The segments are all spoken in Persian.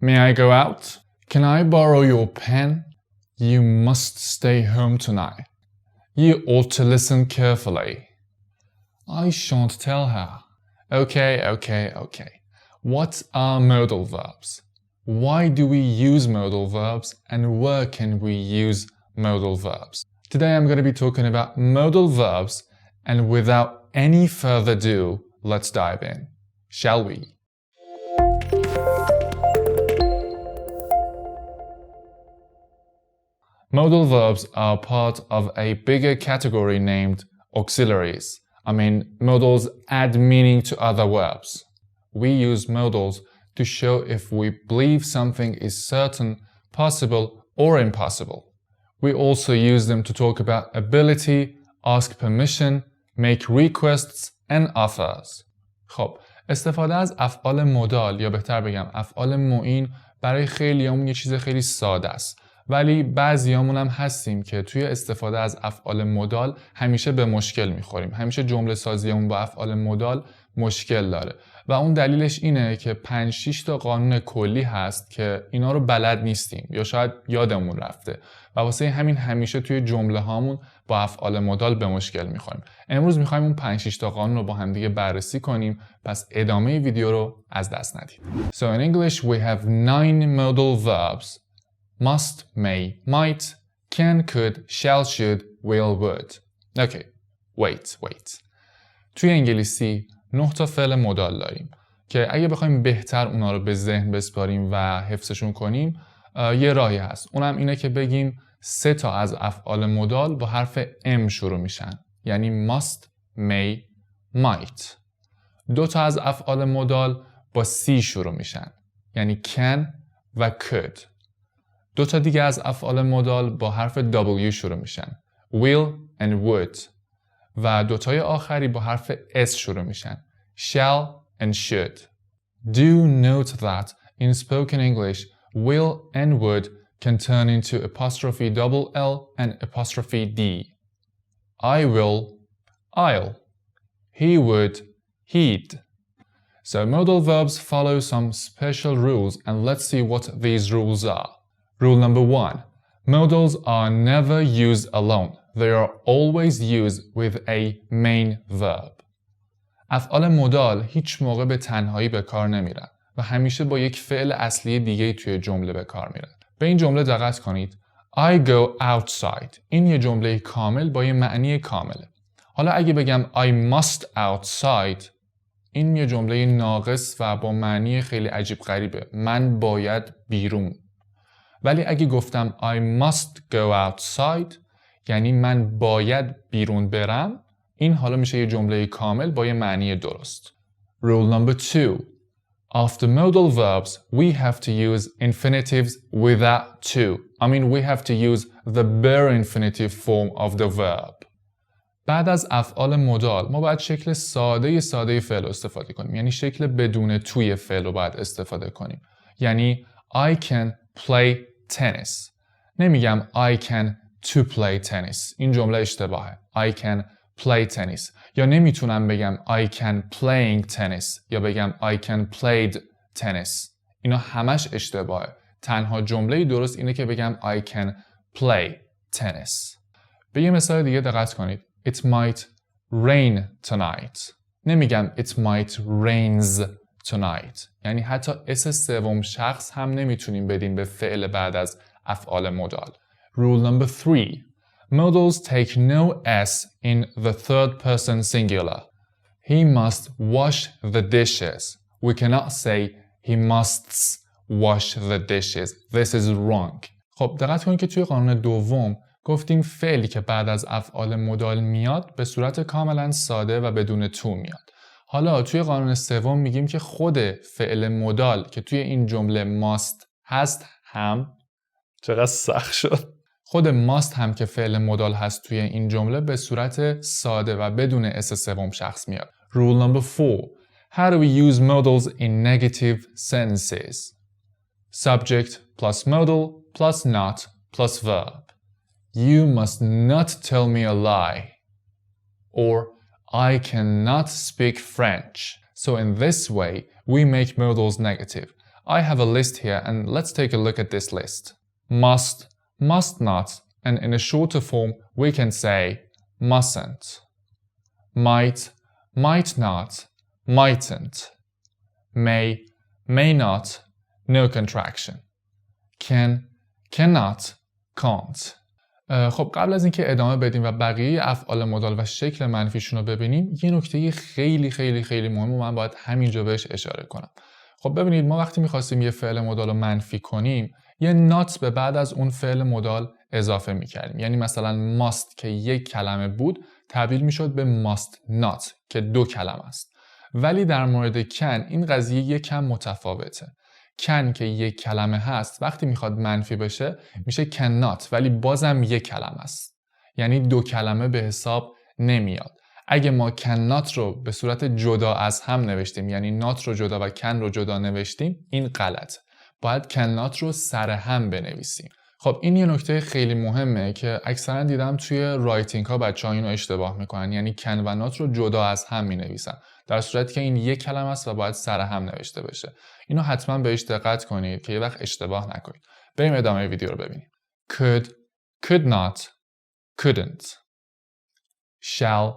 May I go out? Can I borrow your pen? You must stay home tonight. You ought to listen carefully. I shan't tell her. Okay. What are modal verbs? Why do we use modal verbs and where can we use modal verbs? Today I'm going to be talking about modal verbs, and without any further ado, let's dive in, shall we? Modal verbs are part of a bigger category named auxiliaries. Modals add meaning to other verbs. We use modals to show if we believe something is certain, possible, or impossible. We also use them to talk about ability, ask permission, make requests, and offers. خب، استفاده از افعال مودال یا بهتر بگم افعال معین برای خیلیامون یه چیز خیلی ساده است. ولی بعضیامون هم هستیم که توی استفاده از افعال مودال همیشه به مشکل میخوریم. همیشه جمله سازیمون با افعال مودال مشکل داره. و اون دلیلش اینه که 5-6 تا قانون کلی هست که اینا رو بلد نیستیم یا شاید یادمون رفته و واسه همین همیشه توی جمله هامون با افعال مودال به مشکل میخوریم. امروز میخوایم اون 5-6 تا قانون رو با هم دیگه بررسی کنیم، پس ادامه ویدیو رو از دست ندید. So in English we have 9 modal verbs. Must, may, might, can, could, shall, should, will, would. Okay, wait. توی انگلیسی 9 تا فعل مودال داریم که اگه بخوایم بهتر اونا رو به ذهن بسپاریم و حفظشون کنیم یه راهی هست. اونم اینه که بگیم 3 تا از افعال مودال با حرف M شروع میشن، یعنی must, may, might. 2 تا از افعال مودال با C شروع میشن، یعنی can و could. 2 تا دیگه از افعال مودال با حرف W شروع میشن، will and would. و 2 تای آخری با حرف S شروع میشن، shall and should. Do note that in spoken English, will and would can turn into apostrophe double L and apostrophe D. I will, I'll. He would, he'd. So modal verbs follow some special rules, and let's see what these rules are. Rule number 1. Modals are never used alone. They are always used with a main verb. افعال مودال هیچ موقع به تنهایی به کار نمیرن و همیشه با یک فعل اصلی دیگه توی جمله به کار میرن. به این جمله دقت کنید. I go outside. این یه جمله کامل با یه معنی کامله. حالا اگه بگم I must outside، این یه جمله ناقص و با معنی خیلی عجیب غریبه. من باید بیرون. ولی اگه گفتم I must go outside، یعنی من باید بیرون برم، این حالا میشه یه جمله کامل با یه معنی درست. Rule number 2. After modal verbs, we have to use infinitives without to. We have to use the bare infinitive form of the verb. بعد از افعال مودال ما باید شکل ساده فعل استفاده کنیم. یعنی شکل بدون توی فعل رو باید استفاده کنیم. یعنی I can play tennis. نمیگم I can to play tennis. این جمله اشتباهه. I can play tennis. یا نمیتونم بگم I can playing tennis یا بگم I can played tennis. اینا همش اشتباهه. تنها جمله درست اینه که بگم I can play tennis. به یه مثال دیگه دقت کنید. It might rain tonight. نمیگم it might rains tonight. یعنی حتی اس سوم شخص هم نمیتونیم بدیم به فعل بعد از افعال مودال. Rule number 3. Modals take no S in the third person singular. He must wash the dishes. We cannot say he must wash the dishes. This is wrong. خب دقت کنید که توی قانون دوم گفتیم فعلی که بعد از افعال مودال میاد به صورت کاملا ساده و بدون تو میاد. حالا توی قانون سوم میگیم که خود فعل مودال که توی این جمله must هست هم چقدر سخت شد. خود must هم که فعل مودال هست توی این جمله به صورت ساده و بدون اس سوم شخص میاد. Rule number 4. How do we use modals in negative sentences? Subject plus modal plus not plus verb. You must not tell me a lie. Or I cannot speak French. So in this way, we make modals negative. I have a list here and let's take a look at this list. Must, must not, and in a shorter form we can say mustn't. Might, might not, mightn't. May, may not, no contraction. Can, cannot, can't. خب قبل از اینکه ادامه بدیم و بقیه افعال مودال و شکل منفیشون رو ببینیم، یه نکته خیلی خیلی خیلی مهمه من باید همینجا بهش اشاره کنم. خب ببینید ما وقتی می‌خواستیم یه فعل مودال رو منفی کنیم، یه not به بعد از اون فعل مودال اضافه می‌کردیم. یعنی مثلا must که یک کلمه بود، تبدیل می‌شد به must not که دو کلمه است. ولی در مورد can این قضیه یکم متفاوته. can که یک کلمه هست وقتی میخواد منفی بشه میشه cannot ولی بازم یک کلمه است. یعنی دو کلمه به حساب نمیاد. اگه ما cannot رو به صورت جدا از هم نوشتیم یعنی not رو جدا و can رو جدا نوشتیم این غلط. باید cannot رو سر هم بنویسیم. خب این یه نکته خیلی مهمه که اکثرا دیدم توی رایتینگ ها بچه‌ها اینو اشتباه میکنن یعنی can و not رو جدا از هم مینویسن در صورتی که این یک کلمه است و باید سر هم نوشته بشه. اینو حتما بهش دقت کنید که یه وقت اشتباه نکنید. بریم ادامه ویدیو رو ببینیم. Could, could not, couldn't. Shall,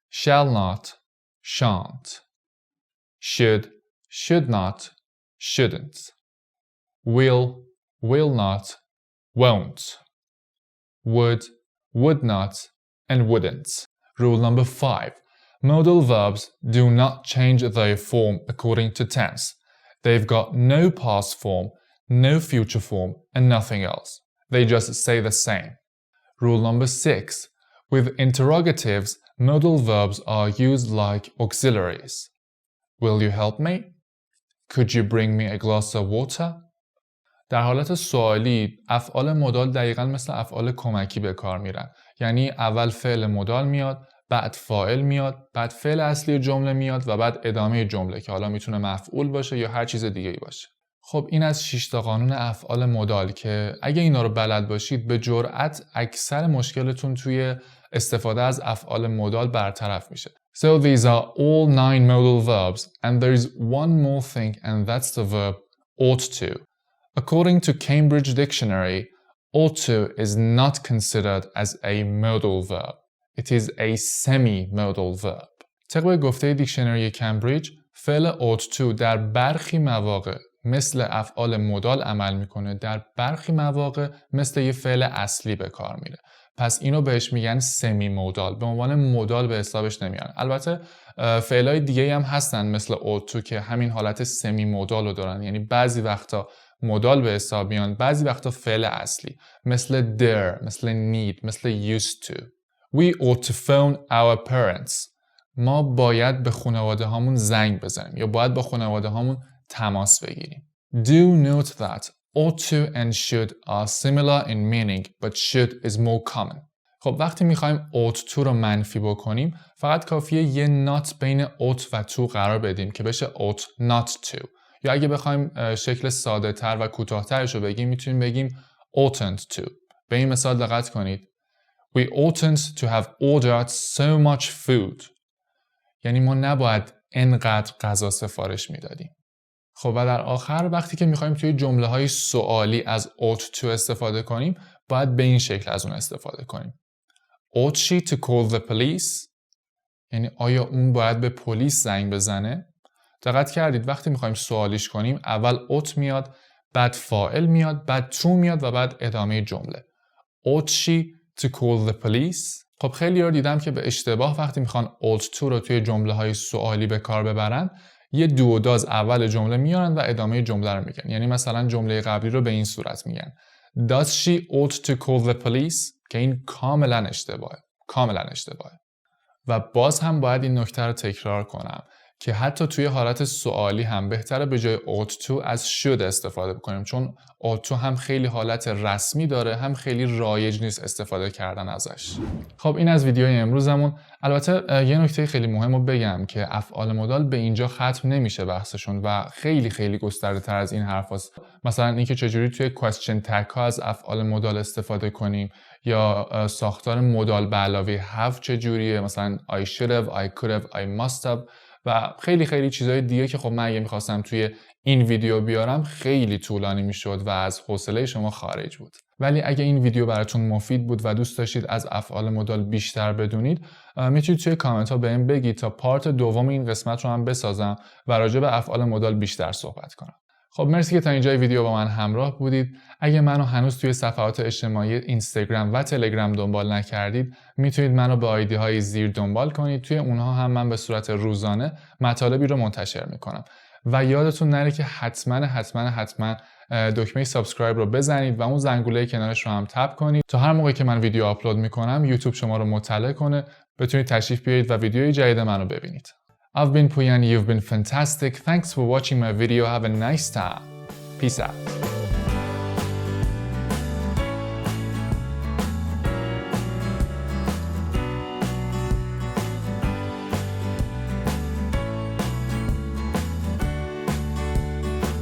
shall not, shan't. Should, should not, shouldn't. Will, will not, won't. Would, would not, and wouldn't. Rule number 5. Modal verbs do not change their form according to tense. They've got no past form, no future form, and nothing else. They just stay the same. Rule number 6. With interrogatives, modal verbs are used like auxiliaries. Will you help me? Could you bring me a glass of water? در حالت سوالی افعال مودال دقیقاً مثل افعال کمکی به کار میرن. یعنی اول فعل مودال میاد، بعد فاعل میاد، بعد فعل اصلی جمله میاد و بعد ادامه جمله که حالا میتونه مفعول باشه یا هر چیز دیگه‌ای باشه. خب این از 6 تا قانون افعال مودال که اگه اینا رو بلد باشید به جرئت اکثر مشکلتون توی استفاده از افعال مودال برطرف میشه. So these are all 9 modal verbs and there is one more thing and that's the verb ought to. According to Cambridge Dictionary, ought to is not considered as a modal verb. It is a semi-modal verb. طبق گفته دیکشنری کمبریج، فعل ought to در برخی مواقع مثل افعال مودال عمل میکنه، در برخی مواقع مثل یه فعل اصلی به کار میره. پس اینو بهش میگن سمی مودال، به عنوان مودال به حسابش نمیارن. البته فعلای دیگه هم هستن مثل ought to که همین حالت سمی مودال رو دارن، یعنی بعضی وقتا مودال به حساب میان، بعضی وقتا فعل اصلی مثل dare، مثل need، مثل used to. We ought to phone our parents. ما باید به خانواده هامون زنگ بزنیم یا باید با خانواده هامون تماس بگیریم. Do note that ought to and should are similar in meaning but should is more common. خب وقتی میخوایم ought to رو منفی بکنیم فقط کافیه یه not بین ought و to قرار بدیم که بشه ought not to. یا اگه بخوایم شکل ساده تر و کوتاه ترش رو بگیم میتونیم بگیم oughtn't to. به این مثال دقت کنید. We oughtn't to have ordered so much food. یعنی ما نباید انقدر غذا سفارش میدادیم. خب و در آخر وقتی که میخوایم توی جمله های سوالی از ought to استفاده کنیم باید به این شکل از اون استفاده کنیم. Ought she to call the police؟ یعنی آیا اون باید به پلیس زنگ بزنه؟ دقت کردید وقتی میخوایم سوالیش کنیم اول ought میاد، بعد فاعل میاد، بعد to میاد و بعد ادامه جمله. Ought she to call the police؟ خب خیلی رو دیدم که به اشتباه وقتی میخوان ought to رو توی جمله های سوالی به کار ببرن یه do و does اول جمله میارن و ادامه جمله رو میگن. یعنی مثلا جمله قبلی رو به این صورت میگن Does she ought to call the police؟ که این کاملا اشتباهه. و باز هم باید این نکته رو تکرار کنم که حتی توی حالت سوالی هم بهتره به جای ought to از should استفاده بکنیم چون ought to هم خیلی حالت رسمی داره هم خیلی رایج نیست استفاده کردن ازش. خب این از ویدیوی امروزمون. البته یه نکته خیلی مهم رو بگم که افعال مودال به اینجا ختم نمیشه بحثشون و خیلی خیلی گسترده تر از این حرف هست. مثلا اینکه چجوری توی question tag ها از افعال مودال استفاده کنیم یا ساختار مودال به علاوه have چجوریه، مثلا I should have, I could have, I must have و خیلی خیلی چیزهای دیگه که خب من اگه میخواستم توی این ویدیو بیارم خیلی طولانی میشد و از حوصله شما خارج بود. ولی اگه این ویدیو براتون مفید بود و دوست داشتید از افعال مدال بیشتر بدونید، میتونید توی کامنت ها بهم بگید تا پارت دوم این قسمت رو هم بسازم و راجع به افعال مدال بیشتر صحبت کنم. خب مرسی که تا اینجای ویدیو با من همراه بودید. اگه منو هنوز توی صفحات اجتماعی اینستاگرام و تلگرام دنبال نکردید، میتونید منو به آیدی های زیر دنبال کنید. توی اونها هم من به صورت روزانه مطالبی رو منتشر میکنم. و یادتون نره که حتما دکمه سابسکرایب رو بزنید و اون زنگوله کنارش رو هم تپ کنید تا هر موقع که من ویدیو آپلود میکنم یوتیوب شما رو مطلع کنه، بتونید تشریف بیارید و ویدیوی جدید منو ببینید. I've been Puyan, you've been fantastic. Thanks for watching my video. Have a nice time. Peace out.